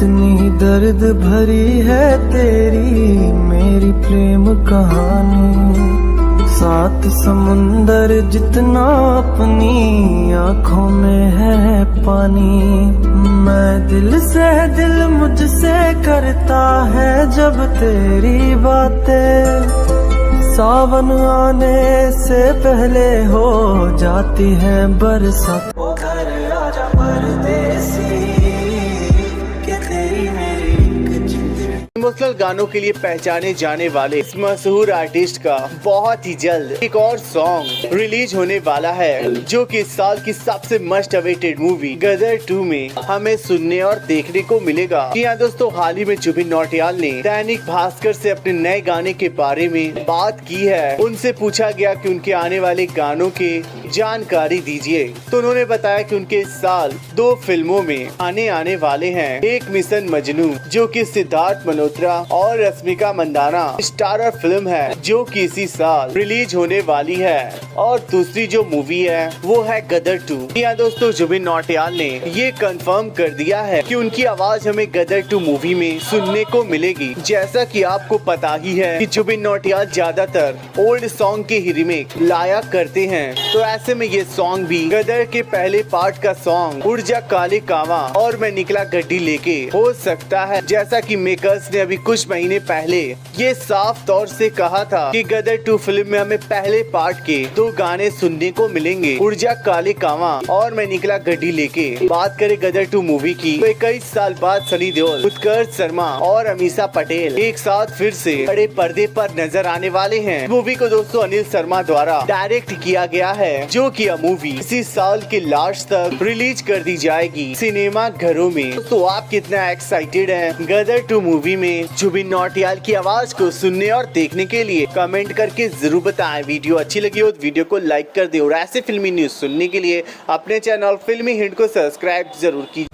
कितनी दर्द भरी है तेरी मेरी प्रेम कहानी। सात समुंदर जितना अपनी आंखों में है पानी। मैं दिल से दिल मुझसे करता है जब तेरी बातें। सावन आने से पहले हो जाती है बरसात। ओ घर आजा परदेसी कि तेरी मेरी इमोशनल गानों के लिए पहचाने जाने वाले इस मशहूर आर्टिस्ट का बहुत ही जल्द एक और सॉन्ग रिलीज होने वाला है, जो कि इस साल की सबसे मस्ट अवेटेड मूवी गदर 2 में हमें सुनने और देखने को मिलेगा। जी हाँ दोस्तों, हाल ही में जुबिन नौटियाल ने दैनिक भास्कर से अपने नए गाने के बारे में बात की है। उनसे पूछा गया कि उनके आने वाले गानों के जानकारी दीजिए, तो उन्होंने बताया कि उनके इस साल 2 फिल्मों में आने वाले हैं। एक मिशन मजनू जो कि सिद्धार्थ मल्होत्रा और रश्मिका मंदाना स्टारर फिल्म है, जो कि इसी साल रिलीज होने वाली है, और दूसरी जो मूवी है वो है गदर 2। यहाँ दोस्तों, जुबिन नौटियाल ने ये कंफर्म कर दिया है कि उनकी आवाज हमें गदर 2 मूवी में सुनने को मिलेगी। जैसा कि आपको पता ही है कि जुबिन नौटियाल ज्यादातर ओल्ड सॉन्ग के ही रीमेक लाया करते हैं, तो ऐसे में ये सॉन्ग भी गदर के पहले पार्ट का सॉन्ग उड़ जा काले कावा और मैं निकला गड्डी लेके हो सकता है। जैसा कि मेकर्स ने अभी कुछ महीने पहले ये साफ तौर से कहा था कि गदर 2 फिल्म में हमें पहले पार्ट के 2 गाने सुनने को मिलेंगे, उड़ जा काले कावा और मैं निकला गड्डी लेके। बात करें गदर 2 मूवी की, तो 21 साल बाद सनी देओल, उत्कर्ष शर्मा और अमीषा पटेल एक साथ फिर से बड़े पर्दे पर नजर आने वाले हैं। मूवी को दोस्तों अनिल शर्मा द्वारा डायरेक्ट किया गया है, जो कि यह मूवी इसी साल के लास्ट तक रिलीज कर दी जाएगी सिनेमा घरों में। तो आप कितना एक्साइटेड हैं गदर 2 मूवी में जुबिन नौटियाल की आवाज को सुनने और देखने के लिए? कमेंट करके जरूर बताएं। वीडियो अच्छी लगी हो तो वीडियो को लाइक कर दे और ऐसे फिल्मी न्यूज सुनने के लिए अपने चैनल फिल्मी हिंट को सब्सक्राइब जरूर कीजिए।